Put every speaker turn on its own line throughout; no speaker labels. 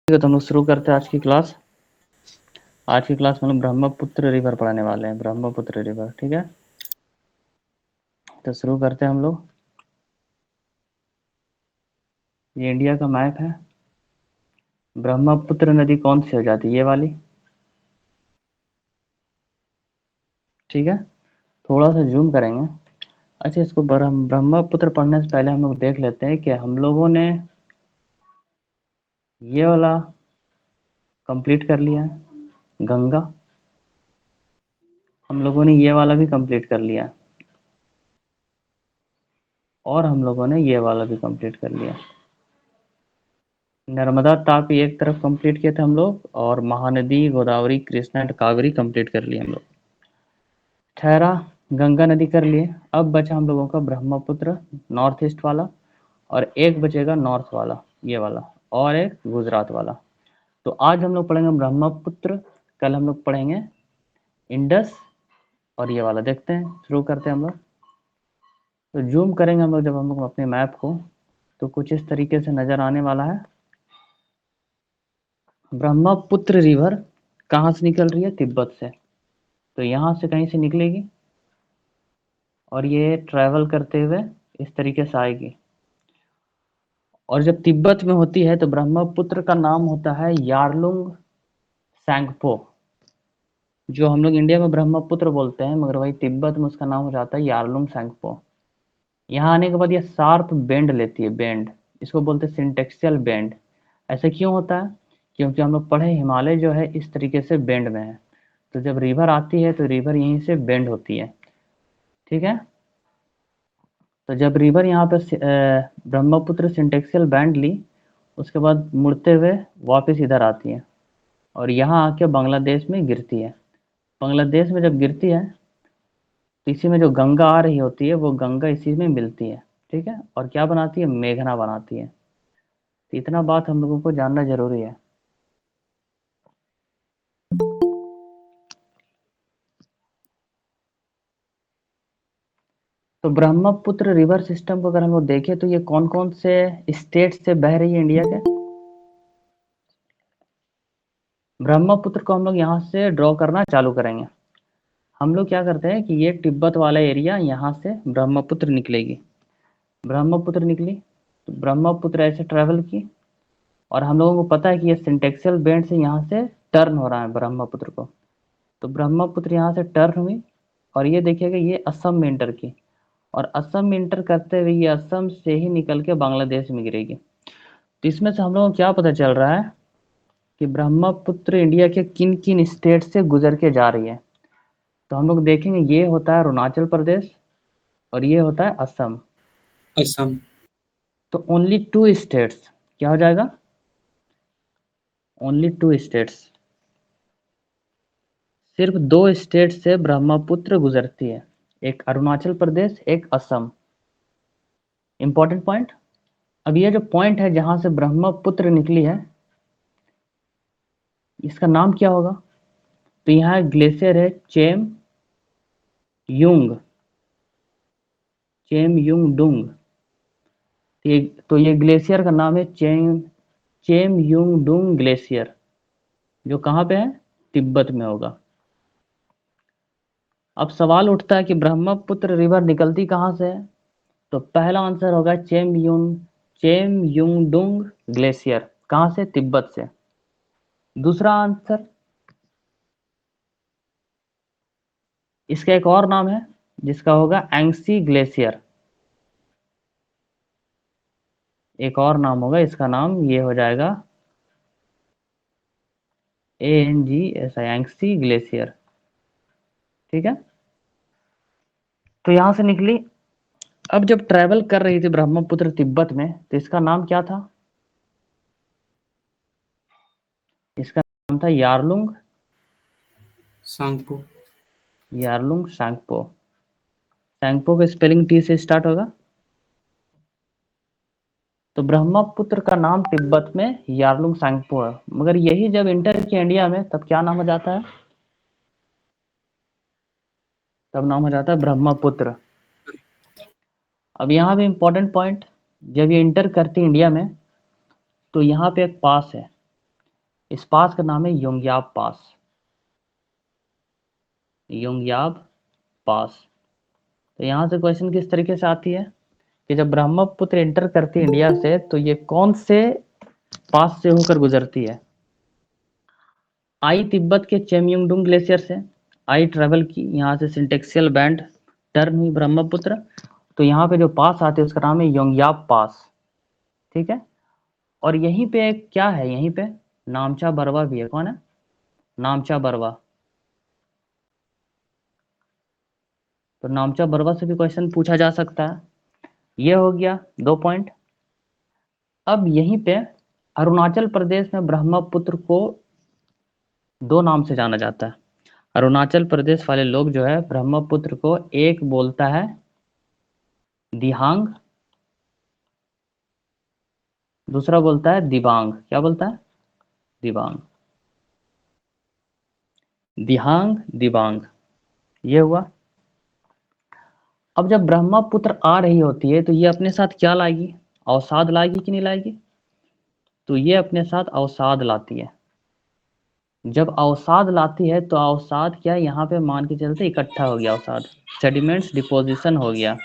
ठीक है, तो हम लोग शुरू करते हैं आज की क्लास। आज की क्लास में हम ब्रह्मपुत्र रिवर पढ़ाने वाले हैं। ब्रह्मपुत्र रिवर, ठीक है। तो शुरू करते हैं हम लोग। ये इंडिया का मैप है। ब्रह्मपुत्र नदी कौन सी हो जाती है? ये वाली, ठीक है। थोड़ा सा जूम करेंगे। अच्छा, इसको ब्रह्मपुत्र पढ़ने से पहले हम लोग देख लेते हैं कि हम लोगों ने ये वाला कंप्लीट कर लिया है, गंगा। हम लोगों ने ये वाला भी कंप्लीट कर लिया है, और हम लोगों ने ये वाला भी कंप्लीट कर लिया। नर्मदा, तापी एक तरफ कंप्लीट किए थे हम लोग, और महानदी, गोदावरी, कृष्णा एंड कावेरी कंप्लीट कर लिए हम लोग। ठहरा, गंगा नदी कर लिए। अब बचा हम लोगों का ब्रह्मपुत्र, नॉर्थ ईस्ट वाला, और एक बचेगा नॉर्थ वाला, ये वाला, और एक गुजरात वाला। तो आज हम लोग पढ़ेंगे ब्रह्मपुत्र, कल हम लोग पढ़ेंगे इंडस, और ये वाला देखते हैं। शुरू करते हैं हम लोग। तो जूम करेंगे हम लोग जब हम लोग अपने मैप को, तो कुछ इस तरीके से नज़र आने वाला है। ब्रह्मपुत्र रिवर कहाँ से निकल रही है? तिब्बत से। तो यहाँ से कहीं से निकलेगी, और ये ट्रैवल करते हुए इस तरीके से आएगी। और जब तिब्बत में होती है तो ब्रह्मपुत्र का नाम होता है यारलुंग सैंगपो। जो हम लोग इंडिया में ब्रह्मपुत्र बोलते हैं, मगर वही तिब्बत में उसका नाम हो जाता है यारलुंग सैंगपो। यहाँ आने के बाद ये शार्प बेंड लेती है, बेंड। इसको बोलते हैं सिंटेक्सियल बेंड। ऐसा क्यों होता है? क्योंकि हम लोग पढ़े हिमालय जो है इस तरीके से बेंड में है। तो जब रिवर आती है तो रिवर यहीं से बेंड होती है, ठीक है। तो जब रिवर यहाँ पे ब्रह्मपुत्र सिंटेक्सियल बैंड ली, उसके बाद मुड़ते हुए वापस इधर आती है, और यहाँ आके बांग्लादेश में गिरती है। बांग्लादेश में जब गिरती है तो इसी में जो गंगा आ रही होती है, वो गंगा इसी में मिलती है, ठीक है। और क्या बनाती है? मेघना बनाती है। तो इतना बात हम लोगों को जानना जरूरी है। तो ब्रह्मपुत्र रिवर सिस्टम को अगर हम लोग देखें तो ये कौन कौन से स्टेट से बह रही है इंडिया के? ब्रह्मपुत्र को हम लोग यहाँ से ड्रॉ करना चालू करेंगे। हम लोग क्या करते हैं कि ये तिब्बत वाला एरिया, यहाँ से ब्रह्मपुत्र निकलेगी। ब्रह्मपुत्र निकली तो ब्रह्मपुत्र ऐसे ट्रेवल की, और हम लोगों को पता है कि ये सिंटेक्सियल बेंड से यहाँ से टर्न हो रहा है ब्रह्मपुत्र को। तो ब्रह्मपुत्र यहाँ से टर्न हुई, और ये देखिएगा ये असम में इंटर की, और असम में इंटर करते हुए ये असम से ही निकल के बांग्लादेश में गिरेगी। तो इसमें से हम लोगों को क्या पता चल रहा है कि ब्रह्मपुत्र इंडिया के किन किन स्टेट से गुजर के जा रही है। तो हम लोग देखेंगे ये होता है अरुणाचल प्रदेश, और ये होता है असम।
असम।
तो ओनली टू स्टेट्स, क्या हो जाएगा? ओनली टू स्टेट्स, सिर्फ दो स्टेट से ब्रह्मपुत्र गुजरती है, एक अरुणाचल प्रदेश, एक असम। Important point. अब ये जो पॉइंट है जहां से ब्रह्मपुत्र निकली है, इसका नाम क्या होगा? तो यहाँ ग्लेशियर है चेम युंग, चेम युंग डुंग। तो ये ग्लेशियर का नाम है चेम चेम युंग डुंग ग्लेशियर, जो कहाँ पे है? तिब्बत में होगा। अब सवाल उठता है कि ब्रह्मपुत्र रिवर निकलती कहाँ से है? तो पहला आंसर होगा चेम युंगडुंग ग्लेशियर। कहाँ से? तिब्बत से। दूसरा आंसर, इसका एक और नाम है जिसका होगा एंग्सी ग्लेशियर। एक और नाम होगा, इसका नाम ये हो जाएगा ANG एंग्सी ग्लेशियर, ठीक है। तो यहां से निकली। अब जब ट्रेवल कर रही थी ब्रह्मपुत्र तिब्बत में, तो इसका नाम क्या था? इसका नाम था Yarlung,
Tsangpo.
Yarlung Tsangpo. Tsangpo का स्पेलिंग T से स्टार्ट होगा। तो ब्रह्मपुत्र का नाम तिब्बत में यारलुंग सांगपो है, मगर यही जब इंटर किया इंडिया में तब क्या नाम हो जाता है? तब नाम हो जाता है ब्रह्मपुत्र। अब यहाँ पे इंपॉर्टेंट पॉइंट, जब ये इंटर करती इंडिया में तो यहाँ पे एक पास है, इस पास का नाम है योंगयाब पास। योंगयाब पास। तो यहाँ से क्वेश्चन किस तरीके से आती है कि जब ब्रह्मपुत्र एंटर करती है इंडिया से, तो ये कौन से पास से होकर गुजरती है? आई तिब्बत के चेमयुंगडुंग ग्लेशियर से आई ट्रेवल की, यहाँ से सिंटेक्सियल बैंड टर्न हुई ब्रह्मपुत्र। तो यहाँ पे जो पास आते हैं उसका नाम है योंगयाब पास। ठीक है। और यहीं पे क्या है, यहीं पे नामचा बरवा भी है। कौन है? नामचा बरवा। तो नामचा बरवा से भी क्वेश्चन पूछा जा सकता है। ये हो गया 2 पॉइंट। अब यहीं पे अरुणाचल प्रदेश में ब्रह्मपुत्र को 2 नाम से जाना जाता है। अरुणाचल प्रदेश वाले लोग जो है ब्रह्मपुत्र को एक बोलता है दिहांग, दूसरा बोलता है दिबांग। क्या बोलता है? दिबांग। दिहांग, दिबांग। ये हुआ। अब जब ब्रह्मपुत्र आ रही होती है तो ये अपने साथ क्या लाएगी? अवसाद लाएगी कि नहीं लाएगी? तो ये अपने साथ अवसाद लाती है। जब अवसाद लाती है तो अवसाद क्या, यहाँ पे मान के चलते इकट्ठा हो गया अवसाद, सेडिमेंट्स डिपोजिशन हो गया।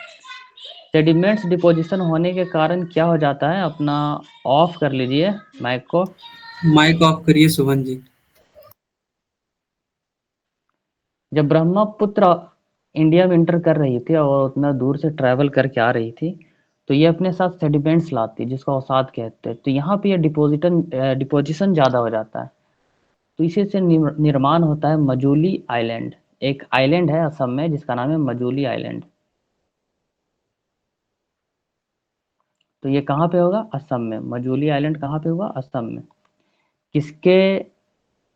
सेडिमेंट्स डिपोजिशन होने के कारण क्या हो जाता है, अपना ऑफ कर लीजिए माइक को।
माइक ऑफ करिए शुभन जी।
जब ब्रह्मपुत्र इंडिया में इंटर कर रही थी और उतना दूर से ट्रैवल करके आ रही थी, तो ये अपने साथ सेडिमेंट्स लाती है जिसको अवसाद कहते हैं। तो यहाँ पे ये डिपोजिशन ज़्यादा हो जाता है। तो इसी से निर्माण होता है मजूली आइलैंड। एक आइलैंड है असम में जिसका नाम है मजूली आइलैंड। तो ये कहाँ पे होगा? असम में। मजूली आइलैंड कहाँ पे हुआ? असम में। किसके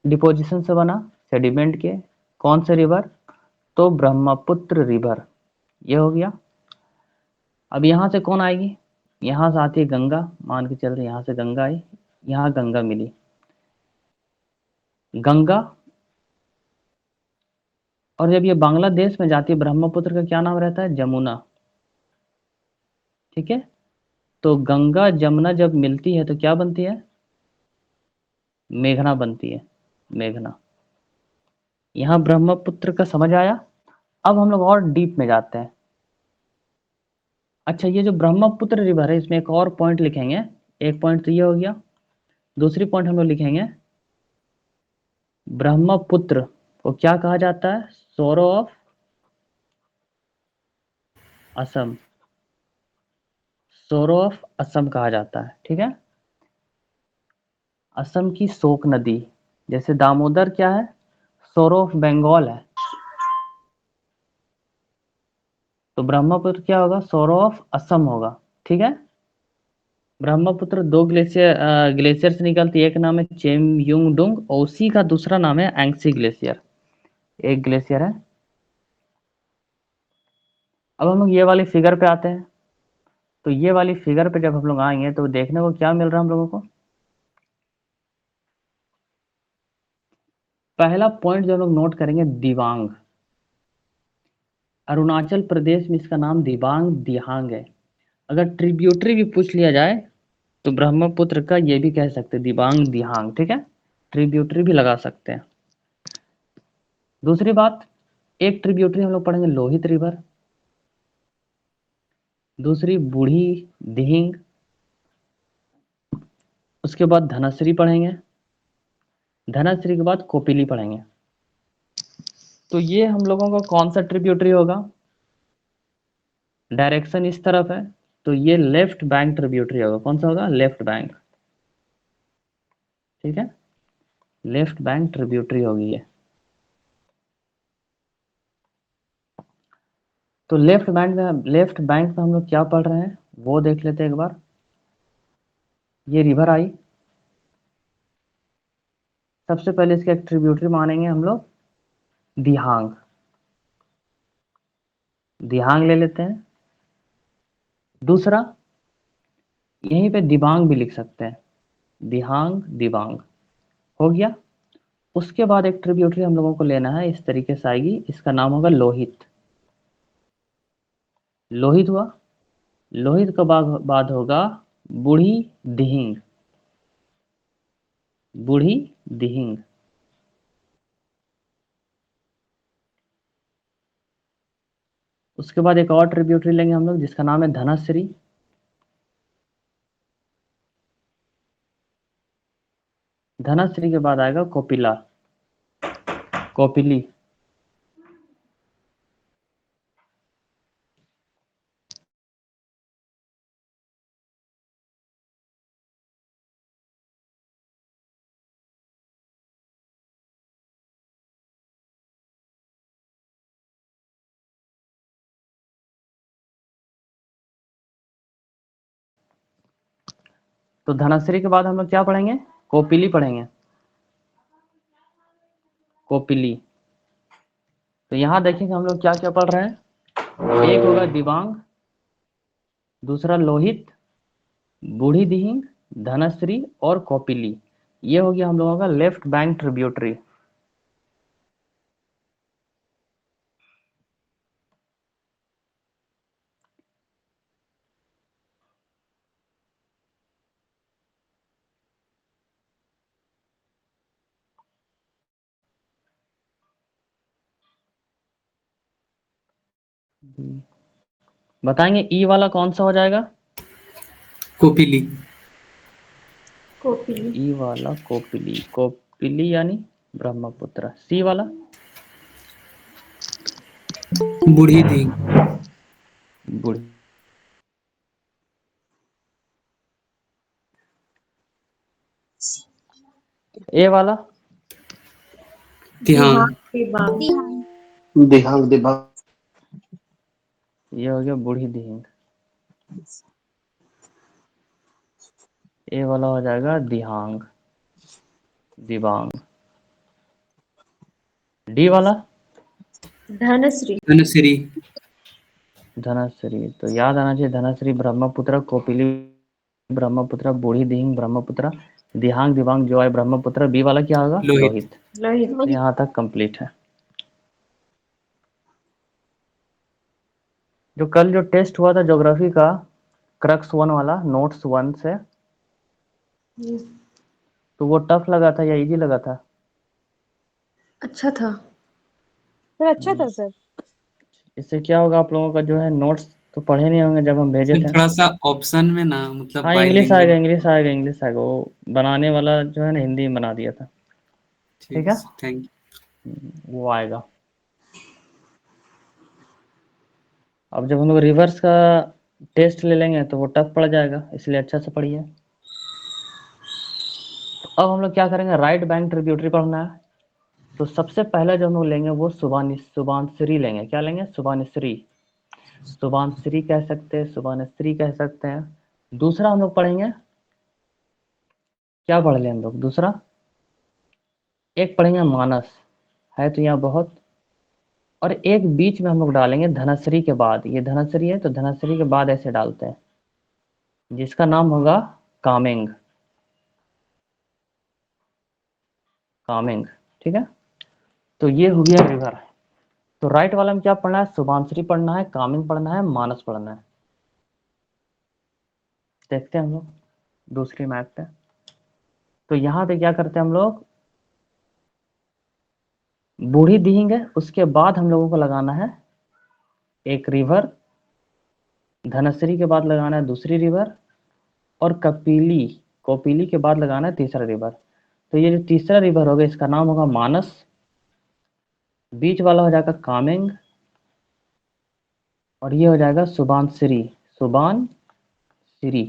डिपोजिशन से बना? सेडिमेंट के। कौन से रिवर? तो ब्रह्मपुत्र रिवर। ये हो गया। अब यहाँ से कौन आएगी? यहाँ से आती है गंगा। मान के चल रहे यहाँ से गंगा आई, यहाँ गंगा मिली। गंगा। और जब ये बांग्लादेश में जाती है, ब्रह्मपुत्र का क्या नाम रहता है? जमुना। ठीक है। तो गंगा जमुना जब मिलती है तो क्या बनती है? मेघना बनती है। मेघना। यहाँ ब्रह्मपुत्र का समझ आया। अब हम लोग और डीप में जाते हैं। अच्छा, ये जो ब्रह्मपुत्र रिवर है इसमें एक और पॉइंट लिखेंगे। एक पॉइंट तो ये हो गया। दूसरी पॉइंट हम लोग लिखेंगे, ब्रह्मपुत्र को क्या कहा जाता है? सोरो ऑफ असम। सोरो ऑफ असम कहा जाता है। ठीक है। असम की शोक नदी। जैसे दामोदर क्या है? सोरो ऑफ बंगाल है। तो ब्रह्मपुत्र क्या होगा? सोरो ऑफ असम होगा। ठीक है। ब्रह्मपुत्र 2 ग्लेशियर से निकलती है। एक नाम है चेमयुंगडुंग और उसी का दूसरा नाम है एंग्सी ग्लेशियर। एक ग्लेशियर है। अब हम लोग ये वाली फिगर पे आते हैं। तो ये वाली फिगर पे जब हम लोग आएंगे तो देखने को क्या मिल रहा है हम लोगों को? पहला पॉइंट जो हम लोग नोट करेंगे, दिबांग। अरुणाचल प्रदेश में इसका नाम दिबांग दिहांग है। अगर ट्रिब्यूटरी भी पूछ लिया जाए तो ब्रह्मपुत्र का ये भी कह सकते हैं दिबांग दिहांग। ठीक है। ट्रिब्यूटरी भी लगा सकते हैं। दूसरी बात, एक ट्रिब्यूटरी हम लोग पढ़ेंगे लोहित रिवर, दूसरी बूढ़ी दिहिंग, उसके बाद धनश्री पढ़ेंगे, धनश्री के बाद कोपिली पढ़ेंगे। तो ये हम लोगों का कौन सा ट्रिब्यूटरी होगा? डायरेक्शन इस तरफ है तो ये लेफ्ट बैंक ट्रिब्यूटरी होगा। कौन सा होगा? Left bank. ठीक है। लेफ्ट बैंक ट्रिब्यूटरी होगी ये। तो लेफ्ट बैंक में हम लोग क्या पढ़ रहे हैं वो देख लेते हैं एक बार। ये रिवर आई। सबसे पहले इसका एक ट्रिब्यूटरी मानेंगे हम लोग दिहांग। दिहांग ले लेते हैं। दूसरा, यहीं पे दिबांग भी लिख सकते हैं। दिहांग दिबांग हो गया। उसके बाद एक ट्रिब्यूटरी हम लोगों को लेना है, इस तरीके से आएगी, इसका नाम होगा लोहित। लोहित हुआ। लोहित के बाद होगा बूढ़ी दिहिंग। बूढ़ी दिहिंग। उसके बाद एक और ट्रिब्यूटरी लेंगे हम लोग जिसका नाम है धनश्री। धनश्री के बाद आएगा कोपिला, कोपिली। तो धनश्री के बाद हम लोग क्या पढ़ेंगे? कोपिली पढ़ेंगे, कोपिली। तो यहां देखेंगे हम लोग क्या क्या पढ़ रहे हैं। एक होगा दिबांग, दूसरा लोहित, बूढ़ी दिहिंग, धनश्री और कोपिली। ये हो गया हम लोगों का लेफ्ट बैंक ट्रिब्यूटरी। बताएंगे ई वाला कौन सा हो जाएगा?
कोपिली।
कोपिली।
ई वाला कोपिली, कोपिली यानी ब्रह्मपुत्र। सी वाला
बूढ़ी दिहिंग।
बूढ़ी। ए वाला
दिहांग।
दिबांग।
दिहांग दिबांग।
ये हो गया बूढ़ी दिहिंग। ए वाला हो जाएगा दिहांग, दिबांग। डी वाला
धनश्री।
धनश्री।
धनश्री। तो याद आना चाहिए धनश्री ब्रह्मपुत्र, कोपिली ब्रह्मपुत्र, बूढ़ी दिहिंग ब्रह्मपुत्र, दिहांग दिबांग जो है ब्रह्मपुत्र। बी वाला क्या होगा?
लोहित।
लोहित।
लोहित।
तो यहाँ तक कंप्लीट है। जो कल जो टेस्ट हुआ था ज्योग्राफी का, क्रक्स 1 वाला, नोट्स 1 से, तो वो टफ लगा था या इजी लगा था?
अच्छा था।
सर अच्छा था सर।
इससे क्या होगा, आप लोगों का जो है नोट्स तो पढ़े नहीं होंगे जब हम भेजे
फिर
थे।
थोड़ा सा ऑप्शन में ना मतलब
हाँ इंग्लिश आएगा,
बाइलिंगुअल।
इंग्लिश आएगा, इंग्लिश आएगा। वो बनाने वाला जो है ना हिंदी में बना दिया था। ठीक है,
थैंक
वो आएगा। अब जब हम लोग रिवर्स का टेस्ट ले लेंगे तो वो टफ पड़ जाएगा, इसलिए अच्छा से पढ़िए। तो अब हम लोग क्या करेंगे, राइट बैंक ट्रिब्यूटरी पढ़ना है। तो सबसे पहले जो हम लोग लेंगे वो सुबानश्री लेंगे। क्या लेंगे? सुबानश्री। सुबानश्री कह सकते हैं, सुबानश्री कह सकते हैं। दूसरा हम लोग पढ़ेंगे, क्या पढ़ लें हम लोग दूसरा? एक पढ़ेंगे मानस, है तो यहाँ बहुत। और एक बीच में हम लोग डालेंगे धनश्री के बाद। ये धनश्री है तो धनश्री के बाद ऐसे डालते हैं, जिसका नाम होगा कामेंग, कामेंग। ठीक है, तो ये हो गया रिवर। तो राइट वाला में क्या पढ़ना है? सुबानश्री पढ़ना है, कामेंग पढ़ना है, मानस पढ़ना है। देखते हैं हम लोग दूसरी मैप पे। तो यहाँ पे क्या करते हैं हम लोग, बूढ़ी दिहिंग है, उसके बाद हम लोगों को लगाना है एक रिवर, धनश्री के बाद लगाना है दूसरी रिवर, और कपिली, कोपिली के बाद लगाना है तीसरा रिवर। तो ये जो तीसरा रिवर होगा इसका नाम होगा मानस, बीच वाला हो जाएगा कामेंग, और ये हो जाएगा सुबानश्री, सुबानश्री।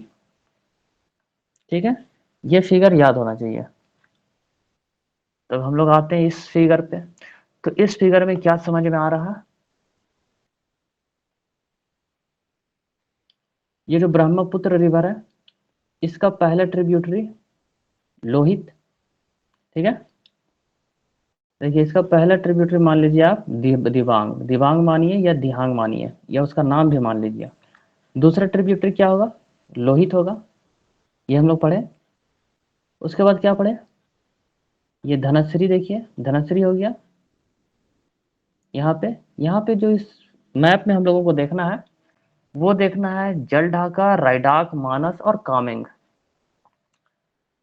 ठीक है, ये फिगर याद होना चाहिए। तो हम लोग आते हैं इस फिगर पे। तो इस फिगर में क्या समझ में आ रहा है? ये जो ब्रह्मपुत्र रिवर है इसका पहला ट्रिब्यूटरी लोहित। ठीक है, देखिए इसका पहला ट्रिब्यूटरी मान लीजिए आप दिबांग, दिबांग मानिए या दिहांग मानिए, या उसका नाम भी मान लीजिए। दूसरा ट्रिब्यूटरी क्या होगा? लोहित होगा, ये हम लोग पढ़े। उसके बाद क्या पढ़े? ये धनश्री, देखिए धनश्री हो गया। यहाँ पे जो इस मैप में हम लोगों को देखना है वो देखना है जलढाका, रायडाक, मानस और कामेंग।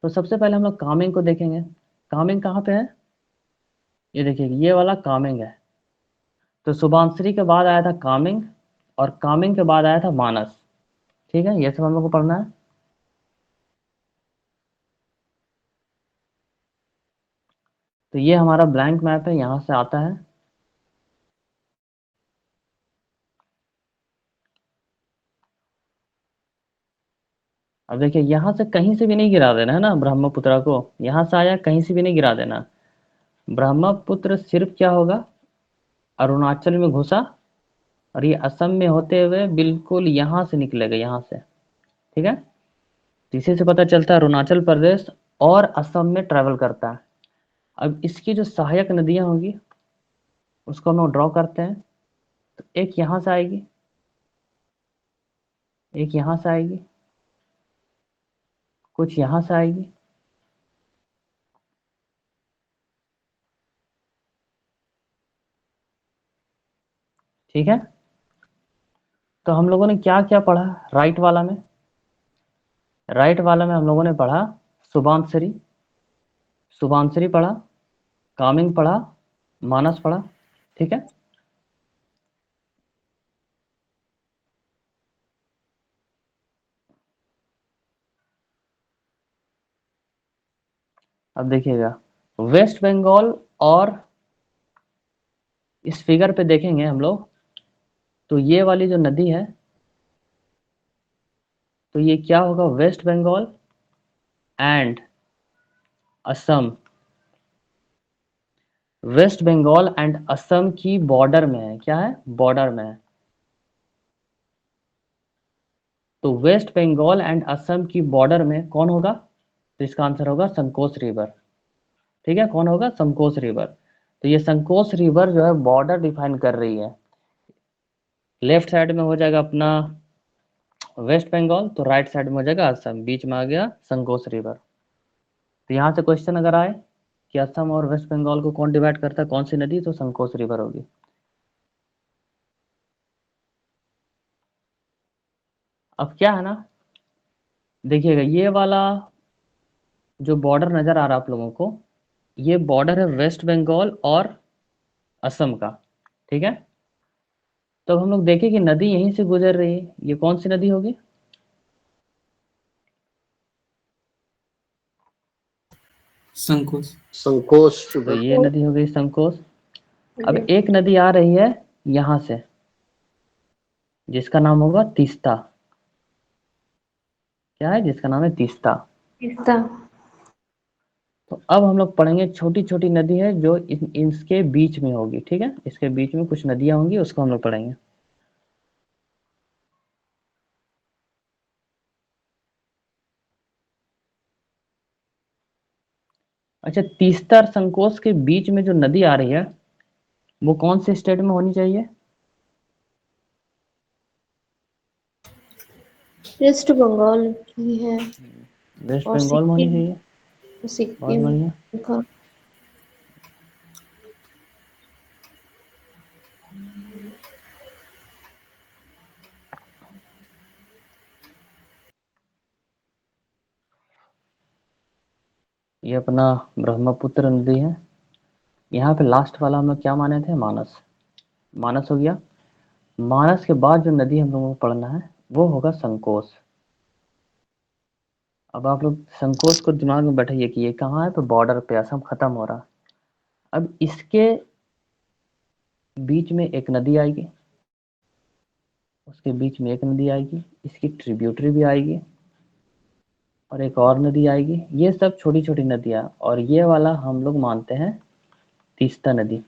तो सबसे पहले हम लोग कामिंग को देखेंगे। कामिंग कहाँ पे है? ये देखिए, ये वाला कामिंग है। तो शुभांश्री के बाद आया था कामिंग, और कामिंग के बाद आया था मानस। ठीक है, ये सब हम लोग को पढ़ना है। तो ये हमारा ब्लैंक मैप है, यहाँ से आता है। अब देखिए, यहाँ से कहीं से भी नहीं गिरा देना है ना ब्रह्मपुत्रा को। यहाँ से आया, कहीं से भी नहीं गिरा देना। ब्रह्मपुत्र सिर्फ क्या होगा, अरुणाचल में घुसा, और ये असम में होते हुए बिल्कुल यहाँ से निकलेगा, यहाँ से। ठीक है, तो इसी से पता चलता है अरुणाचल प्रदेश और असम में ट्रैवल करता है। अब इसकी जो सहायक नदियाँ होंगी उसको हम लोग ड्रॉ करते हैं। तो एक यहाँ से आएगी, एक यहाँ से आएगी, कुछ यहाँ से आएगी, ठीक है। तो हम लोगों ने क्या क्या पढ़ा राइट वाला में? राइट वाला में हम लोगों ने पढ़ा शुभांशरी, शुभांशरी पढ़ा, कामिंग पढ़ा, मानस पढ़ा। ठीक है, अब देखिएगा, वेस्ट बंगाल और इस फिगर पे देखेंगे हम लोग, तो ये वाली जो नदी है, तो ये क्या होगा, West Bengal and Assam. West Bengal and Assam की बॉर्डर में है। क्या है? बॉर्डर में है। तो वेस्ट बंगाल एंड असम की बॉर्डर में कौन होगा? तो इसका आंसर होगा संकोच रिवर। ठीक है, कौन होगा? संकोच रिवर। तो ये संकोच रिवर जो है बॉर्डर डिफाइन कर रही है। लेफ्ट साइड में हो जाएगा अपना वेस्ट बंगाल, तो राइट साइड में हो जाएगा असम, बीच में आ गया संकोच रिवर। तो यहाँ से क्वेश्चन अगर आए कि असम और वेस्ट बंगाल को कौन डिवाइड करता है, कौन सी नदी, तो संकोच रिवर होगी। अब क्या है ना, देखिएगा, ये वाला जो बॉर्डर नजर आ रहा है आप लोगों को, ये बॉर्डर है वेस्ट बंगाल और असम का। ठीक है, तो हम लोग देखें कि नदी यहीं से गुजर रही है, ये कौन सी नदी होगी?
संकोच।
संकोच
तो
रिवर।
ये नदी हो गई संकोच। अब
जी।
एक नदी आ रही है यहाँ से, जिसका नाम होगा तीस्ता। क्या है? जिसका नाम है तीस्ता।
तीस्ता।
तो अब हम लोग पढ़ेंगे छोटी छोटी नदी है जो इसके बीच में होगी। ठीक है, इसके बीच में कुछ नदियां होंगी, उसको हम लोग पढ़ेंगे। अच्छा, तीस्ता और संकोच के बीच में जो नदी आ रही है वो कौन से स्टेट में होनी चाहिए?
वेस्ट बंगाल की है।
वेस्ट
और
बंगाल में होनी
सिक्किम,
चाहिए। बहुत
सिक्किम
बढ़िया।
का।
ये अपना ब्रह्मपुत्र नदी है। यहाँ पे लास्ट वाला हम लोग क्या माने थे? मानस। मानस हो गया। मानस के बाद जो नदी हम लोगों को पढ़ना है वो होगा संकोच। अब आप लोग संकोच को दिमाग में बैठाइए कि ये कहाँ है, तो बॉर्डर पे, असम खत्म हो रहा। अब इसके बीच में एक नदी आएगी, उसके बीच में एक नदी आएगी, इसकी ट्रिब्यूटरी भी आएगी, और एक और नदी आएगी। ये सब छोटी छोटी नदियाँ, और ये वाला हम लोग मानते हैं तीस्ता नदी।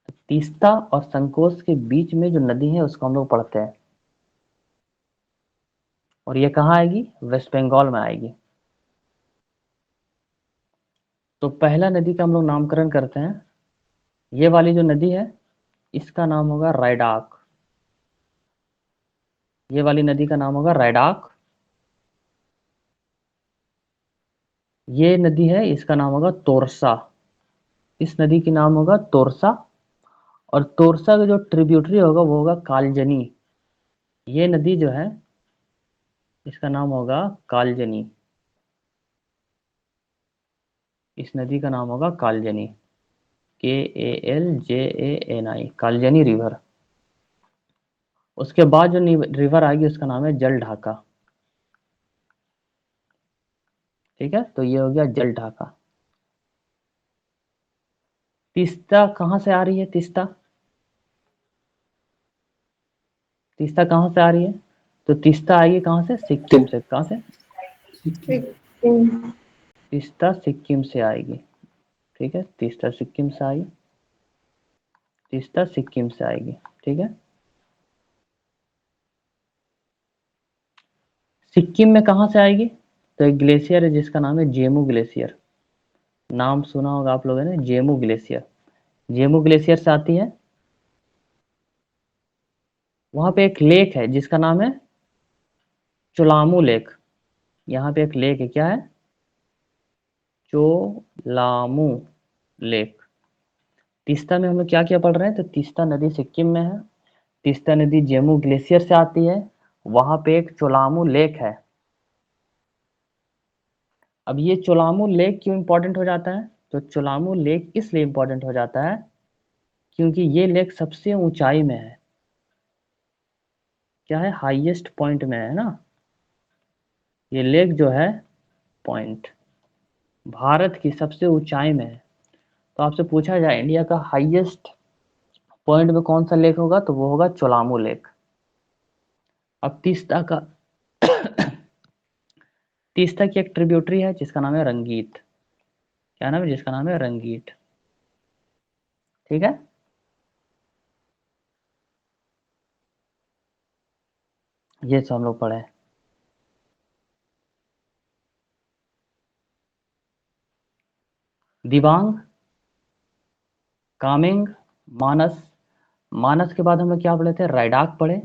तो तीस्ता और संकोच के बीच में जो नदी है उसको हम लोग पढ़ते हैं, और ये कहाँ आएगी? वेस्ट बंगाल में आएगी। तो पहला नदी का हम लोग नामकरण करते हैं। ये वाली जो नदी है इसका नाम होगा रायडाक। ये वाली नदी का नाम होगा रायडाक। ये नदी है, इसका नाम होगा तोरसा। इस नदी की नाम होगा तोरसा। और तोरसा का जो ट्रिब्यूटरी होगा वो होगा कालजनी। ये नदी जो है इसका नाम होगा कालजनी। इस नदी का नाम होगा कालजनी, KALJANI, कालजनी रिवर। उसके बाद जो रिवर आएगी उसका नाम है जल ढाका। ठीक है, तो ये हो गया जल ढाका। तीस्ता कहाँ से आ रही है? तीस्ता तीस्ता कहाँ से आ रही है? तो तीस्ता आएगी कहाँ से? सिक्किम से। कहाँ से?
सिक्किम।
तीस्ता सिक्किम से आएगी। ठीक है, तीस्ता सिक्किम से आएगी, तीस्ता सिक्किम से आएगी। ठीक है, सिक्किम में कहाँ से आएगी? तो एक ग्लेशियर है जिसका नाम है जेमू ग्लेशियर। नाम सुना होगा आप लोगों ने, जेमू ग्लेशियर। जेमू ग्लेशियर से आती है। वहां पे एक लेक है जिसका नाम है चोलामू लेक। यहाँ पे एक लेक है, क्या है? चोलामू लेक। तीस्ता में हम लोग क्या क्या पढ़ रहे हैं? तो तीस्ता नदी सिक्किम में है, तीस्ता नदी जेमू ग्लेशियर से आती है, वहां पे एक चोलामू लेक है। अब ये चोलामू लेक क्यों इंपॉर्टेंट हो जाता है? तो चोलामू लेक इसलिए इंपॉर्टेंट हो जाता है क्योंकि ये लेक सबसे ऊंचाई में है। क्या है? हाईएस्ट पॉइंट में है ना। ये लेक जो है पॉइंट भारत की सबसे ऊंचाई में है। तो आपसे पूछा जाए इंडिया का हाईएस्ट पॉइंट में कौन सा लेक होगा, तो वो होगा चोलामू लेक। अब तीस्ता का तीस्ता की एक ट्रिब्यूटरी है जिसका नाम है रंगीत। क्या नाम है? जिसका नाम है रंगीत। ठीक है, ये सब हम लोग पढ़े। दिबांग, कामेंग, मानस। मानस के बाद हम लोग क्या पढ़े थे? रायडाक पढ़े।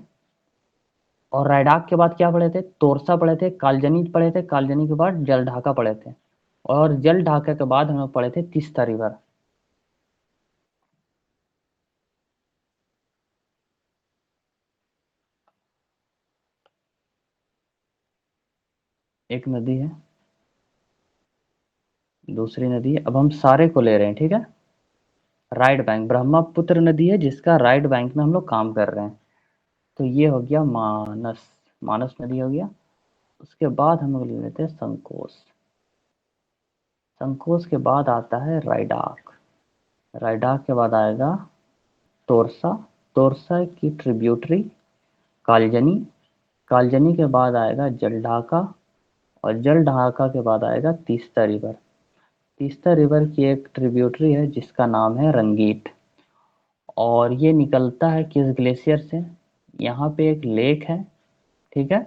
और रायडाक के बाद क्या पढ़े थे? तोरसा पढ़े थे, कालजनी पढ़े थे, कालजनी के बाद जल ढाका पढ़े थे, और जल ढाका के बाद हम लोग पढ़े थे तीस्ता रिवर। एक नदी है, दूसरी नदी है। अब हम सारे को ले रहे हैं। ठीक है, राइट बैंक ब्रह्मपुत्र नदी है जिसका राइट बैंक में हम लोग काम कर रहे हैं। तो ये हो गया मानस, मानस नदी हो गया। उसके बाद हम लोग ले लेते हैं संकोस। संकोस के बाद आता है रायडाक। रायडाक के बाद आएगा तोरसा। तोरसा की ट्रिब्यूटरी कालजनी। कालजनी के बाद आएगा जल ढाका, और जल ढाका के बाद आएगा तीस्ता रिवर। तीस्ता रिवर की एक ट्रिब्यूटरी है जिसका नाम है रंगीत, और ये निकलता है किस ग्लेशियर से? यहाँ पे एक लेक है। ठीक है,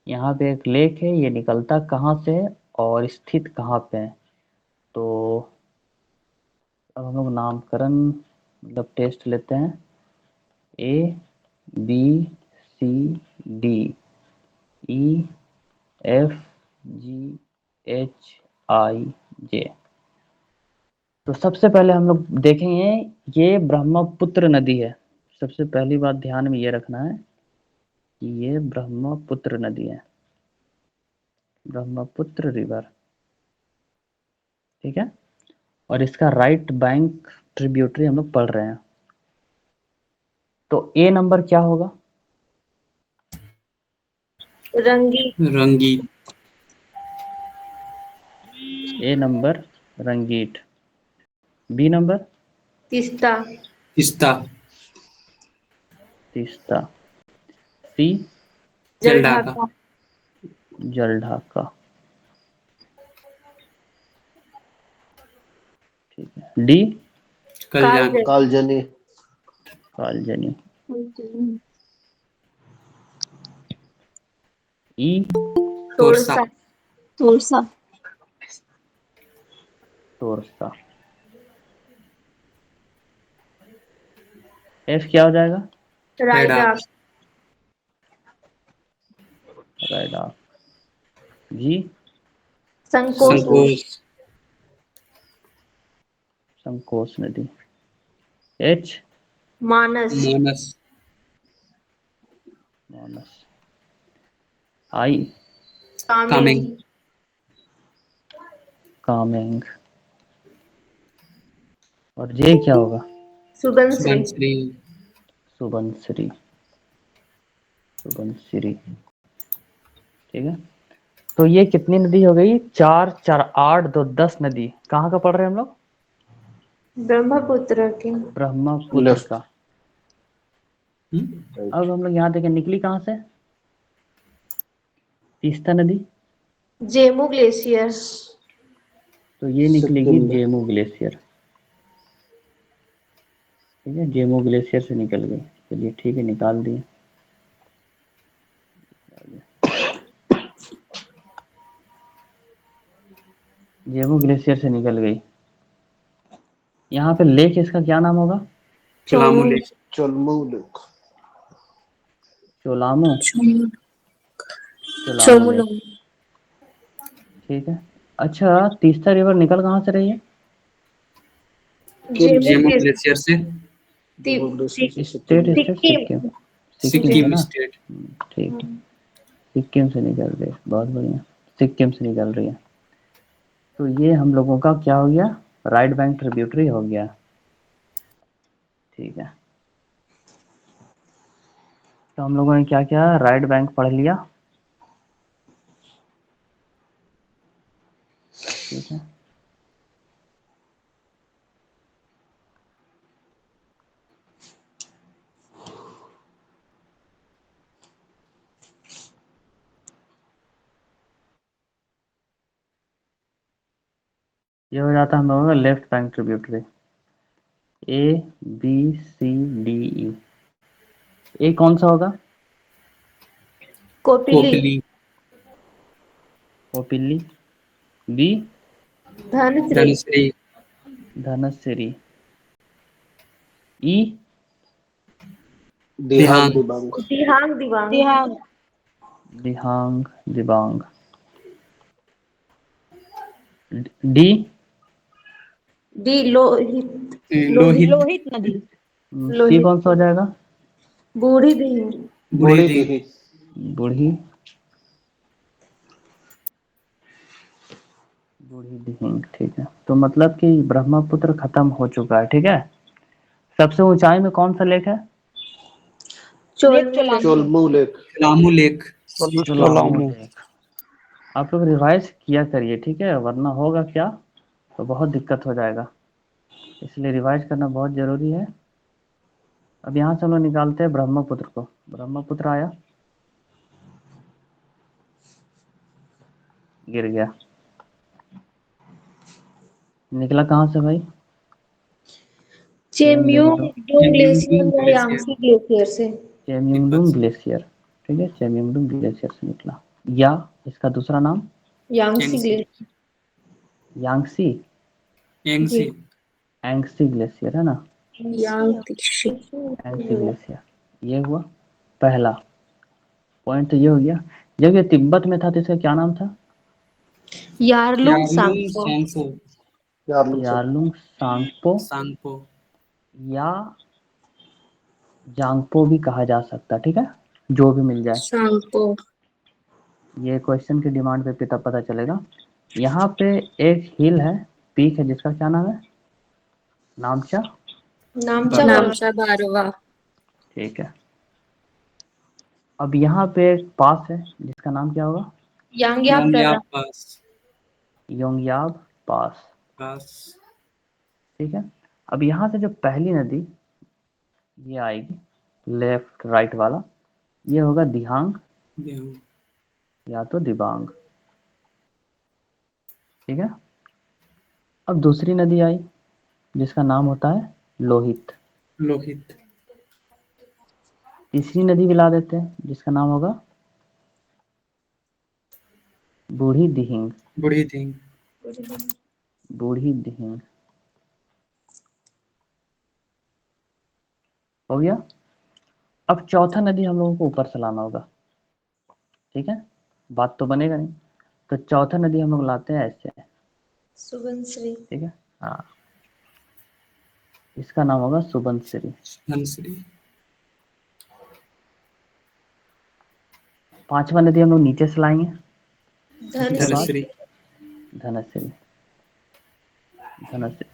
यहाँ पे एक लेक है, ये निकलता कहाँ से है और स्थित कहाँ पे है? तो अब हम लोग नामकरण मतलब टेस्ट लेते हैं। ABCDEFGHIJ। तो सबसे पहले हम लोग देखेंगे, ये ब्रह्मपुत्र नदी है। सबसे पहली बात ध्यान में ये रखना है कि ये ब्रह्मपुत्र नदी है, ब्रह्मपुत्र रिवर। ठीक है, और इसका राइट बैंक ट्रिब्यूटरी हम लोग पढ़ रहे हैं। तो ए नंबर क्या होगा?
Rangi.
Rangi,
A number Rangit. B number
Teesta.
Teesta,
Teesta. C
जल
जल
ढाका,
ढाका।
जल ढाका। ठीक है, D
Kalyan,
Kaljani.
Kaljani. E
Torsa,
Torsa.
Torsa.
Torsa. F क्या हो जाएगा?
रायडाक,
रायडाक।
रायडाक। जी
संकोच।
संकोच,
संकोच नदी। एच
मानस।
मानस,
मानस। आई
कामेंग।
कामेंग,
कामेंग। और जे क्या होगा?
सुबनश्री।
सुबनश्री।
सुबनश्री। सुबनश्री, ठीक है। तो ये कितनी नदी हो गई? 4 4 8 2 10 नदी। कहाँ का पढ़ रहे हैं हम लोग?
ब्रह्मपुत्र के।
ब्रह्मपुत्र
लेफ्ट।
का। अब हम लोग यहाँ देखें, निकली कहाँ से तीस्ता नदी?
जेमू ग्लेशियर।
तो ये निकलेगी
सिक्किम में।
जेमू ग्लेशियर, ठीक है। जेमू ग्लेशियर से निकल गई। चलिए ठीक है, निकाल दिए। जेमू ग्लेशियर से निकल गई। यहाँ पे लेक, इसका क्या नाम होगा?
Cholamu lake.
Cholamu lake.
Cholamu.
Chomu
Cholamu lake, ठीक है। अच्छा, तीस्ता रिवर निकल कहाँ से रही है?
जेमू
जेमू
ग्लेशियर।
ग्लेशियर से।
State state Sikkim. सिक्किम है
सिक्किम
ना?
स्टेट।
ठीक है, सिक्किम से निकल रही है, बहुत बढ़िया। सिक्किम से निकल रही है। तो ये हम लोगों का क्या हो गया? राइट बैंक ट्रिब्यूटरी हो गया, ठीक है। तो हम लोगों ने क्या किया? राइट बैंक पढ़ लिया, ठीक है। ये हो जाता है हम लोगों का left bank tributary. A B C D E. A कौन सा होगा?
Kopili.
Kopili.
Kopili. B
Dhansiri.
Dhansiri.
Dhansiri. E
Dihang
Dihang.
Dibang.
Dihang Dibang.
Dihang.
Dihang Dibang. D
D Lohit.
Lohit.
Lohit नदी।
सी
लोहित।
कौन सा हो जाएगा?
बूढ़ी दिहिंग।
बूढ़ी
बूढ़ी
दिहिंग।
दिही।
बूढ़ी। बूढ़ी दिहिंग, ठीक है। तो मतलब कि ब्रह्मपुत्र खत्म हो चुका है, ठीक है। सबसे ऊंचाई में कौन सा लेक है?
Lake
Cholamu lake.
Cholamu.
Cholamu lake.
Cholamu lake.
Cholamu lake. आप लोग रिवाइज किया करिए, ठीक है, वरना होगा क्या, तो बहुत दिक्कत हो जाएगा। इसलिए रिवाइज करना बहुत ज़रूरी है। अब यहाँ से हम लोग निकालते हैं ब्रह्मपुत्र को। ब्रह्मपुत्र आया, गिर गया। निकला कहाँ से भाई?
चेम्यूंगडुंग ग्लेशियर या
ग्लेशियर।
यांगसी ग्लेशियर से।
चेम्यूंगडुंग ग्लेशियर, ठीक है। चेम्यूंगडुंग ग्लेशियर से निकला, या इसका दूसरा नाम
Yangsi
Yangsi.
Glacier.
Yangsi.
Yangsi.
Angsi glacier है ना?
यांगसी।
Angsi glacier. ये हुआ पहला पॉइंट, तो ये हो गया। जब ये तिब्बत में था तो इसका क्या नाम था?
Yarlung
Yarlung
Tsangpo.
Tsangpo.
Yarlung सब।
Yarlung Tsangpo
Tsangpo.
या जांगपो भी कहा जा सकता, ठीक है, जो भी मिल जाए।
सांगपो।
ये क्वेश्चन की डिमांड पे पिता पता चलेगा। यहाँ पे एक हिल है, पीक है, जिसका क्या नाम है? नामचा।
नामचा
नामचा
बारवा।
ठीक है। अब यहाँ पे एक पास है जिसका नाम क्या होगा?
यांगयाप
यांगयाप
दर्रा।
पास।
योंगयाब पास,
पास।
ठीक है। अब यहाँ से जो पहली नदी ये आएगी, लेफ्ट राइट वाला, ये होगा दिहांग
दिहांग।
या तो दिबांग, ठीक है। अब दूसरी नदी आई जिसका नाम होता है लोहित।
लोहित।
तीसरी नदी मिला देते हैं जिसका नाम होगा बूढ़ी दिहिंग।
बूढ़ी दिहिंग।
बूढ़ी दिहिंग हो गया। अब चौथा नदी हम लोगों को ऊपर से लाना होगा, ठीक है, बात तो बनेगा नहीं। तो चौथा नदी हम लोग लाते हैं ऐसे,
सुबनश्री।
ठीक है। हाँ, इसका नाम होगा सुबनसिरी।
धनश्री।
पांचवा नदी हम लोग नीचे से लाएंगे,
धनश्री।
धनश्री। धनश्री,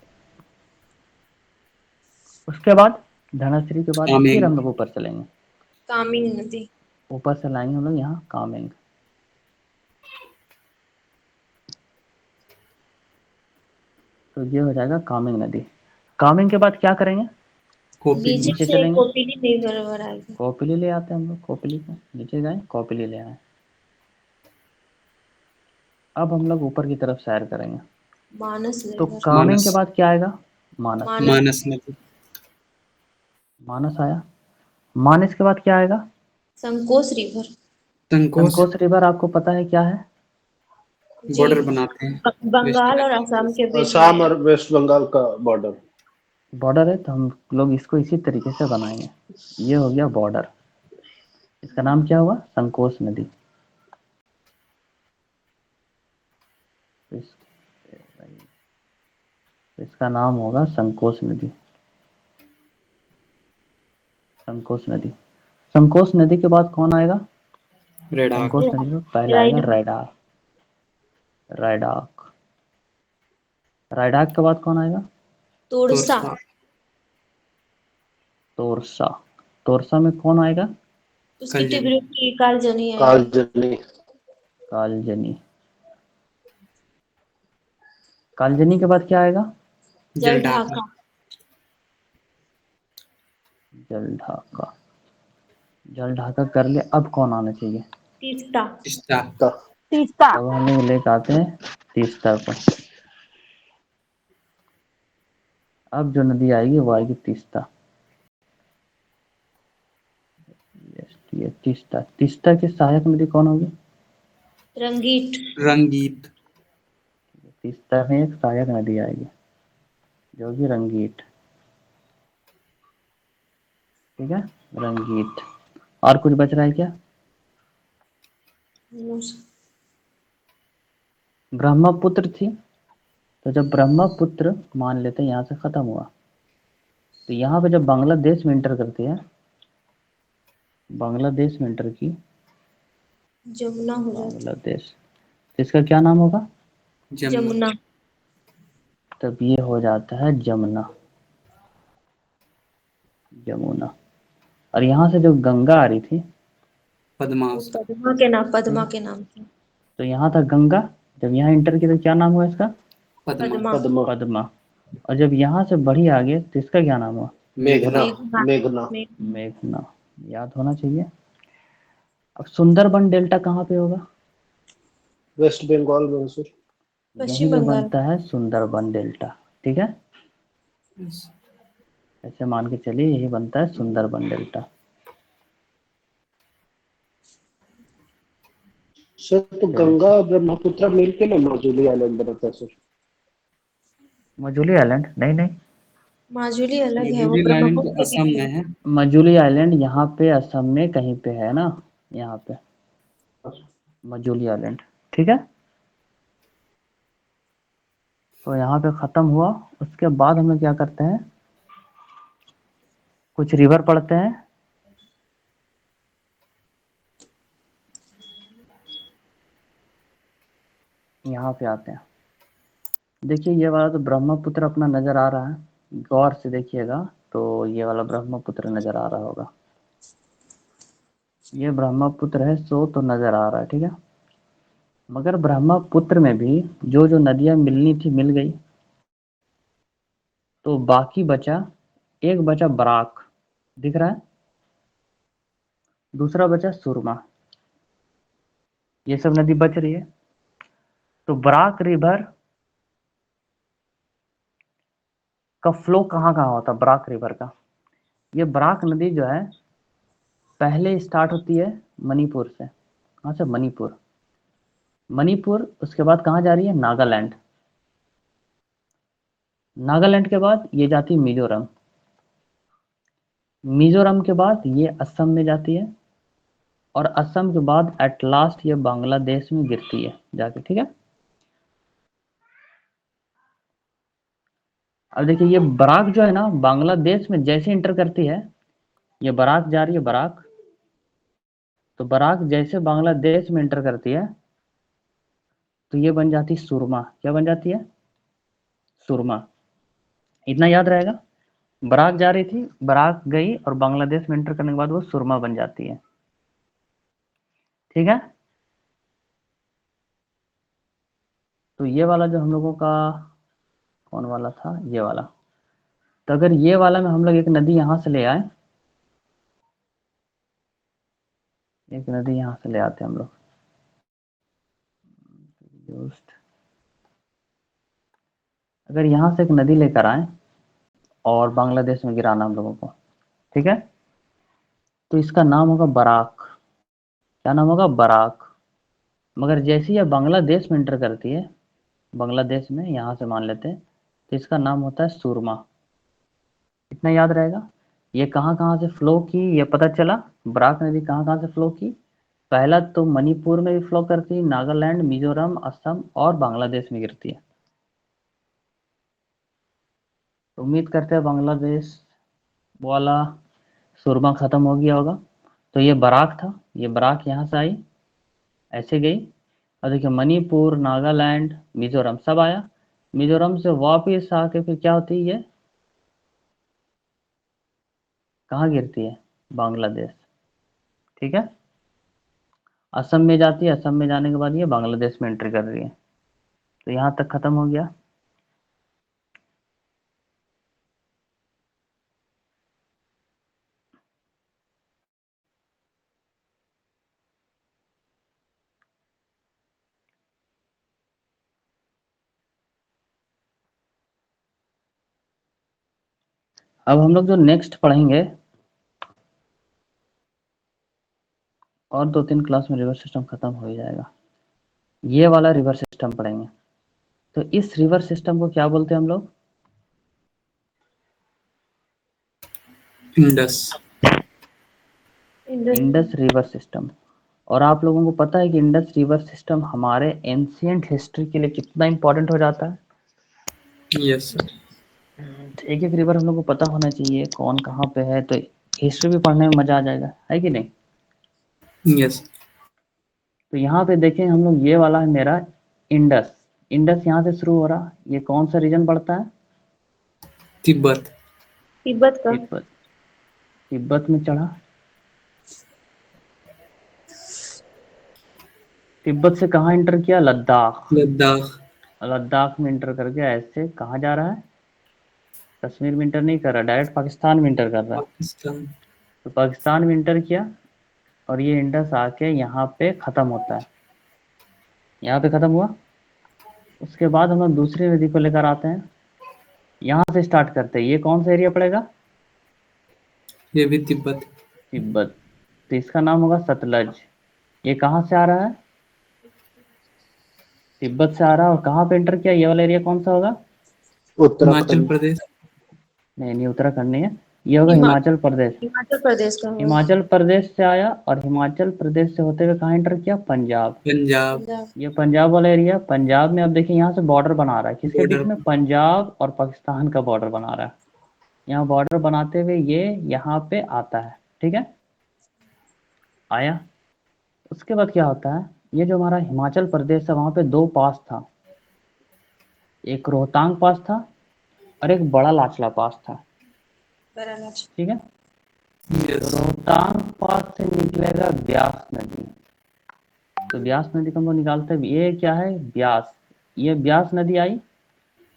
उसके बाद धनश्री के बाद फिर
कामेंग।
हम लोग ऊपर चलेंगे,
कामिंग नदी।
ऊपर से लाएंगे हम लोग यहाँ कामेंग। तो ये हो जाएगा कामेंग नदी। कामेंग के बाद क्या करेंगे,
कोपिली।
नीचे
नीचे
से
चलेंगे,
कोपिली नहीं बराबर आएगी।
कौपिली ले आते हैं हम लोग, कौपिली को नीचे गए, कौपिली ले आए। अब हम लोग ऊपर की तरफ सैर करेंगे।
मानस
तो
रिवर।
कामेंग
मानस।
के बाद क्या आएगा, मानस।
मानस।
मानस नदी।
मानस आया। मानस के बाद क्या आएगा,
संकोच रिवर।
संकोच।
संकोच रिवर आपको पता है क्या है,
जी।
बॉर्डर बनाते हैं
बंगाल और असम के बीच
असम
में।
और वेस्ट बंगाल का बॉर्डर।
बॉर्डर है, तो हम लोग इसको इसी तरीके से बनाएंगे। ये हो गया बॉर्डर, इसका नाम क्या हुआ, संकोच नदी। इसका नाम होगा संकोच नदी, संकोच नदी। संकोच नदी के बाद कौन आएगा,
रेडार।
संकोच नदी में पहला आएगा रैडाक। रैडाक, रैडाक के बाद कौन आएगा,
तोरसा।
तोरसा।
तोरसा। तोरसा में कौन आएगा,
उसकी
कलजनी।
टिब्रिटी कालजनी आएगी।
कालजनी।
कालजनी। कालजनी के बाद क्या आएगा,
जल
जलढाका।
ढाका।
जलढाका। जलढाका कर ले, अब कौन आना चाहिए,
तीस्ता।
तीस्ता।
तीस्ता।
अब हम लोग लेके आते हैं तीस्ता को। अब जो नदी आएगी वो आएगी तीस्ता। ये तीस्ता। तीस्ता की सहायक नदी कौन होगी,
रंगीत।
रंगीत।
तीस्ता में एक सहायक नदी आएगी जो कि रंगीत। ठीक है, रंगीत। और कुछ बच रहा है क्या, ब्रह्मपुत्र थी, तो जब ब्रह्मपुत्र मान लेते हैं यहाँ से खत्म हुआ, तो यहाँ पे जब बांग्लादेश में इंटर करती है, बांग्लादेश में इंटर की,
जमुना हो जाती।
बांग्लादेश, तो इसका क्या नाम होगा,
जमुना।
तब ये हो जाता है जमुना। जमुना। और यहाँ से जो गंगा आ रही थी,
पद्मास।
पद्मा के नाम से।
तो यहाँ था गंगा, जब यहाँ इंटर की तो क्या नाम हुआ इसका,
पद्मा।
पद्मा।
पद्मा।
पद्मा। और जब यहाँ से बढ़ी आगे तो इसका क्या नाम हुआ,
मेघना।
मेघना।
मेघना।
मेघना। याद होना चाहिए। अब सुंदरबन डेल्टा कहाँ पे होगा,
वेस्ट बंगाल में सर।
यहीं
पश्चिम
पे
बंगाल।
बनता है सुंदरबन डेल्टा। ठीक है, ऐसे मान के चलिए यही बनता है सुंदरबन डेल्टा।
सर तो गंगा और ब्रह्मपुत्र मिलके ना माजुली आइलैंड बनता है सर।
मजुली आइलैंड, नहीं नहीं,
माजुली अलग है, वो
मजुली आइलैंड तो
ब्रह्मपुत्र के
असम
बीच
में है।
मजुली आइलैंड यहाँ पे असम में कहीं पे है ना, यहाँ पे मजुली आइलैंड। ठीक है, तो यहाँ पे खत्म हुआ। उसके बाद हम लोग क्या करते हैं, कुछ रिवर पढ़ते हैं। यहाँ पे आते हैं, देखिए ये वाला तो ब्रह्मपुत्र अपना नजर आ रहा है, गौर से देखिएगा तो ये वाला ब्रह्मपुत्र नजर आ रहा होगा, ये ब्रह्मपुत्र है, सो तो नजर आ रहा है। ठीक है, मगर ब्रह्मपुत्र में भी जो जो नदियां मिलनी थी मिल गई, तो बाकी बचा, एक बचा बराक, दिख रहा है, दूसरा बचा सुरमा, ये सब नदी बच रही है। तो बराक रिवर का फ्लो कहाँ कहाँ होता है, बराक रिवर का, ये बराक नदी जो है पहले स्टार्ट होती है मणिपुर से। कहाँ से, मणिपुर। मणिपुर, उसके बाद कहाँ जा रही है, नागालैंड। नागालैंड के बाद ये जाती है मिजोरम। मिजोरम के बाद ये असम में जाती है, और असम के बाद एट लास्ट ये बांग्लादेश में गिरती है जाके। ठीक है, अब देखिए ये बराक जो है ना, बांग्लादेश में जैसे इंटर करती है, ये बराक जा रही है, बराक, तो बराक जैसे बांग्लादेश में इंटर करती है, तो ये बन जाती है सुरमा। क्या बन जाती है, सुरमा। इतना याद रहेगा। बराक जा रही थी, बराक गई और बांग्लादेश में एंटर करने के बाद वो सुरमा बन जाती है। ठीक है, तो ये वाला जो हम लोगों का कौन वाला था, ये वाला। तो अगर ये वाला में हम लोग एक नदी यहां से ले आए, एक नदी यहां से ले आते हैं हम लोग, अगर यहां से एक नदी लेकर आए और बांग्लादेश में गिराना हम लोगों को, ठीक है, तो इसका नाम होगा बराक। क्या नाम होगा, बराक। मगर जैसे ही यह बांग्लादेश में एंटर करती है, बांग्लादेश में यहाँ से मान लेते हैं, तो इसका नाम होता है सुरमा। इतना याद रहेगा। ये कहाँ कहाँ से फ्लो की, ये पता चला बराक नदी कहाँ कहाँ से फ्लो की। पहला तो मणिपुर में भी फ्लो करती है, नागालैंड, मिजोरम, असम और बांग्लादेश में गिरती है। तो उम्मीद करते हैं बांग्लादेश वाला सुरमा खत्म हो गया होगा। तो ये बराक था, ये बराक यहाँ से आई, ऐसे गई, और देखिए मणिपुर, नागालैंड, मिजोरम सब आया। मिजोरम से वापस आके फिर क्या होती है, ये कहाँ गिरती है, बांग्लादेश। ठीक है, असम में जाती है, असम में जाने के बाद ये बांग्लादेश में एंट्री कर रही है। तो यहाँ तक खत्म हो गया। अब हम लोग जो नेक्स्ट पढ़ेंगे, और 2-3 क्लास में रिवर सिस्टम खत्म हो ही जाएगा, ये वाला रिवर सिस्टम पढ़ेंगे। तो इस रिवर सिस्टम को क्या बोलते हैं हम लोग,
इंडस।
Indus river system. और आप लोगों को पता है कि इंडस रिवर सिस्टम हमारे एंशियंट हिस्ट्री के लिए कितना इंपॉर्टेंट हो जाता है।
Yes sir.
एक एक रिवर हम लोग को पता होना चाहिए कौन कहाँ पे है, तो हिस्ट्री भी पढ़ने में मजा आ जाएगा, है कि नहीं।
यस।
तो यहाँ पे देखें हम लोग, ये वाला है मेरा इंडस। इंडस यहाँ से शुरू हो रहा, ये कौन सा रीजन पड़ता है,
तिब्बत।
तिब्बत का।
तिब्बत। तिब्बत में चढ़ा, तिब्बत से कहाँ एंटर किया, लद्दाख।
लद्दाख।
लद्दाख में एंटर करके ऐसे कहाँ जा रहा है, कश्मीर में एंटर नहीं कर रहा, डायरेक्ट पाकिस्तान में एंटर कर रहा है।
पाकिस्तान।
तो पाकिस्तान में एंटर किया और ये इंडस आके यहाँ पे ख़त्म होता है, यहाँ पे ख़त्म हुआ। उसके बाद हम लोग दूसरी नदी को लेकर आते हैं, यहाँ से स्टार्ट करते हैं। ये कौन सा एरिया पड़ेगा,
ये भी तिब्बत।
तिब्बत। तो इसका नाम होगा सतलज। ये कहाँ से आ रहा है, तिब्बत से आ रहा है, और कहाँ पे एंटर किया, ये वाला एरिया कौन सा होगा,
हिमाचल
उत्तराखंड।
प्रदेश।
नहीं उत्तराखंड नहीं है, ये होगा हिमाचल प्रदेश।
हिमाचल प्रदेश का होगा।
हिमाचल प्रदेश से आया और हिमाचल प्रदेश से होते हुए कहाँ एंटर किया, पंजाब।
पंजाब।
पंजाब।
ये पंजाब वाला एरिया। पंजाब में अब देखिए यहाँ से बॉर्डर बना रहा है, किसके बीच
बॉर्डर।
में, पंजाब और पाकिस्तान का बॉर्डर बना रहा है। यहाँ बॉर्डर बनाते हुए ये यहाँ पे आता है, ठीक है, आया। उसके बाद क्या होता है, ये जो हमारा हिमाचल प्रदेश है, वहाँ पे 2 पास था, एक रोहतांग पास था और एक बड़ा लाचला पास था,
बरालाच।
ठीक है।
यस।
रोहतांग पास से निकलेगा ब्यास नदी। तो ब्यास नदी को हम लोग निकालते हैं, ये क्या है, ब्यास। ये ब्यास नदी आई,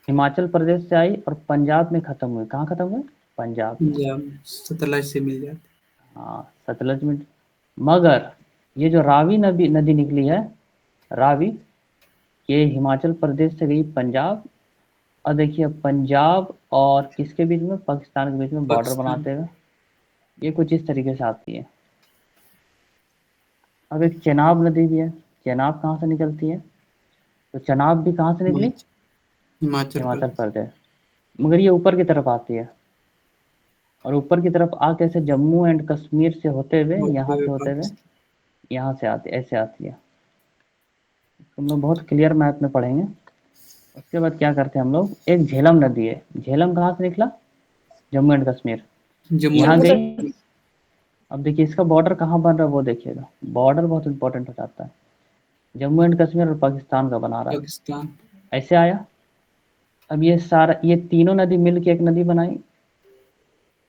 हिमाचल प्रदेश से आई और पंजाब में खत्म हुई। कहाँ खत्म हुई, पंजाब।
पंजाब सतलज से मिल जाते।
हाँ, सतलज में। मगर ये जो रावी नदी नदी निकली है, रावी, ये हिमाचल प्रदेश से गई पंजाब, और देखिए पंजाब और किसके बीच में, पाकिस्तान के बीच में बॉर्डर
पाकिस्तान।
बनाते हुए ये कुछ इस तरीके से आती है। अब एक चेनाब नदी भी है। चेनाब कहाँ से निकलती है, तो चेनाब भी कहाँ से निकली,
हिमाचल
हिमाचल
प्रदेश।
प्रदेश। मगर ये ऊपर की तरफ आती है, और ऊपर की तरफ आके ऐसे जम्मू एंड कश्मीर से होते हुए, यहाँ से होते हुए
पाकिस्तान।
यहाँ से आती, ऐसे आती है। हम लोग बहुत क्लियर मैथ में पढ़ेंगे। उसके बाद क्या करते हैं हम लोग, एक झेलम नदी है। झेलम कहाँ से निकला, जम्मू एंड कश्मीर,
जम्मू
यहाँ
एंड
गई। अब देखिए इसका बॉर्डर कहाँ बन रहा है वो देखिएगा, बॉर्डर बहुत इंपॉर्टेंट हो जाता है। जम्मू एंड कश्मीर और पाकिस्तान का बना रहा है,
पाकिस्तान।
ऐसे आया। अब ये सारा, ये तीनों नदी मिल के एक नदी बनाई,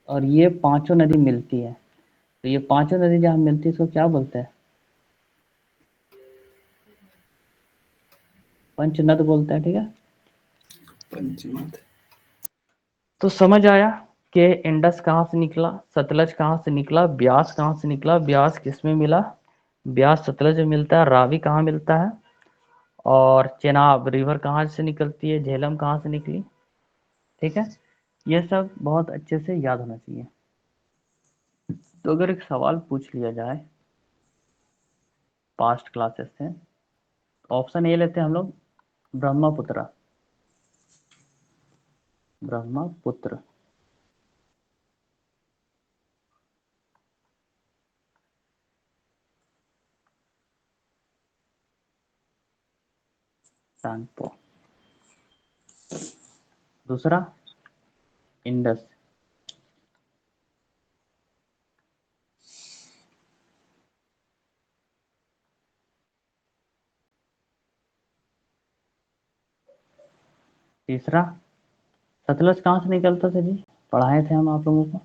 और ये पांचों नदी मिलती है, तो ये पांचों नदी जहाँ मिलती है इसको क्या बोलते हैं? पंचनद बोलते हैं, ठीक है।
पंचनद।
तो समझ आया कि इंडस कहाँ से निकला, सतलज कहाँ से निकला, ब्यास कहाँ से निकला, ब्यास किसमें मिला, ब्यास सतलज में मिलता है, रावी कहाँ मिलता है, और चेनाब रिवर कहाँ से निकलती है, झेलम कहाँ से निकली, ठीक है। ये सब बहुत अच्छे से याद होना चाहिए। तो अगर एक सवाल पूछ लिया जाए पास्ट क्लासेस से, ऑप्शन ए लेते हैं हम लोग, ब्रह्मपुत्र, ब्रह्मपुत्र। टांगपो। दूसरा इंडस, तीसरा सतलज कहाँ से निकलता था जी, पढ़ाए थे हम आप लोगों को।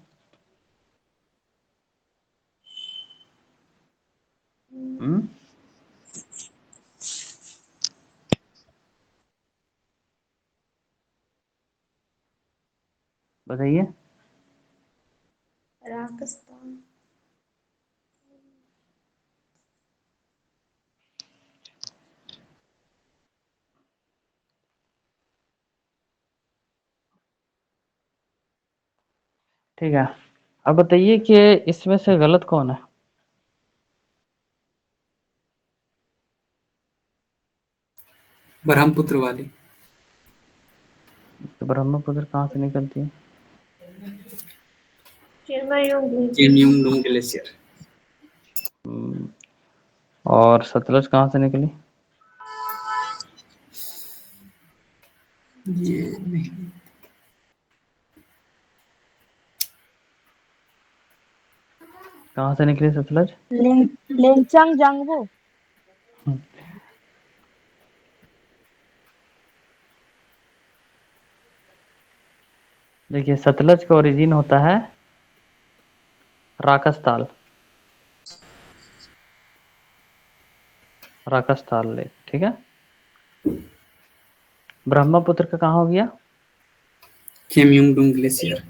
हम्म, बताइए।
राजस्थान।
ठीक है, अब बताइए कि इसमें से गलत कौन है।
ब्रह्मपुत्र वाली।
तो ब्रह्मपुत्र कहाँ से निकलती है?
केमयुंगडोंग ग्लेशियर।
हम्म, और सतलज कहाँ से निकली?
ये नहीं।
कहाँ से निकली सतलज?
लेंचांग जांगबो।
देखिए सतलज का ओरिजिन होता है राकसताल, राकसताल लेक, ठीक है। ब्रह्मपुत्र का कहाँ हो गया?
केमयुंगडोंग ग्लेशियर।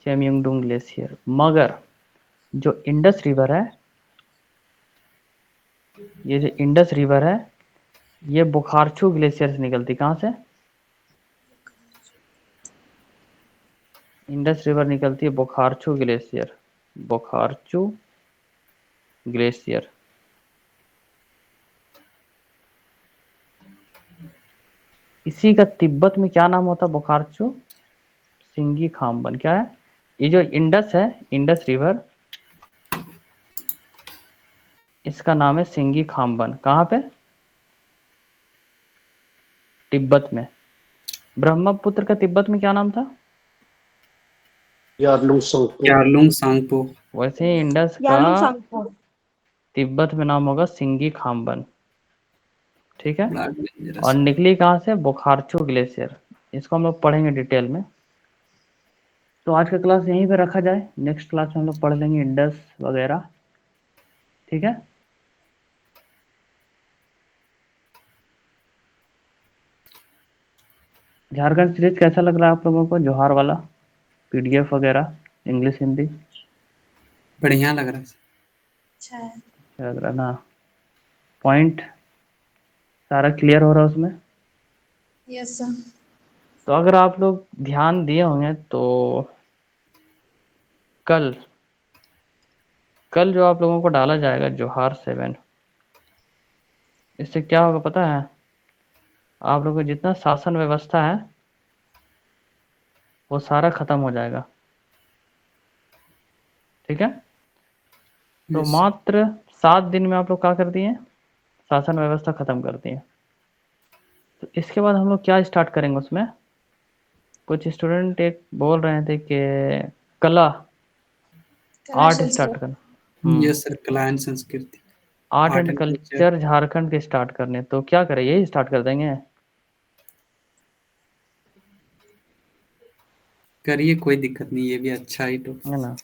चेमयंगडोंग ग्लेशियर। मगर जो इंडस रिवर है, ये जो इंडस रिवर है, ये बोखारछू ग्लेशियर से निकलती। कहाँ से? इंडस रिवर निकलती है बोखारछू ग्लेशियर, बोखारछू ग्लेशियर। इसी का तिब्बत में क्या नाम होता है? बोखारछू सिंगी खाम्बन। क्या है? ये जो इंडस है, इंडस रिवर, इसका नाम है सिंगी खाम्बन। कहाँ पे? तिब्बत में। ब्रह्मपुत्र का तिब्बत में क्या नाम था?
यारलुंग सांगपो।
यारलुंग सांगपो।
वैसे ही इंडस का
यालुंग सांगपो।
तिब्बत में नाम होगा सिंगी खाम्बन, ठीक है।
बड़ा
और
डेंजरस।
निकली कहाँ से? बोखारछू ग्लेशियर। इसको हम लोग पढ़ेंगे डिटेल में। तो आज का क्लास यहीं पे रखा जाए, नेक्स्ट क्लास में हम लोग पढ़ लेंगे इंडस वगैरह, ठीक है। झारखंड सीरीज कैसा लग रहा है आप लोगों को, जोहार वाला पीडीएफ वगैरह, इंग्लिश हिंदी?
बढ़िया लग रहा है।
अच्छा है।
अच्छा लग रहा ना? पॉइंट सारा क्लियर हो रहा है उसमें?
Yes sir.
तो अगर आप लोग ध्यान दिए होंगे तो कल कल जो आप लोगों को डाला जाएगा जोहार 7, इससे क्या होगा पता है? आप लोगों को जितना शासन व्यवस्था है वो सारा खत्म हो जाएगा, ठीक है। तो
Yes.
मात्र 7 दिन में आप लोग क्या कर दिए? शासन व्यवस्था खत्म कर दिए। तो इसके बाद हम लोग क्या स्टार्ट करेंगे उसमें? कुछ स्टूडेंट एक बोल रहे थे कि कला, आर्ट स्टार्ट करना।
यस सर, कला एंड संस्कृति।
Art
art
and
and culture.
Culture Jharkhand के स्टार्ट करने, तो क्या करें, यही स्टार्ट कर देंगे?
करिए, कोई दिक्कत नहीं, ये भी अच्छा ही तो।
है ना।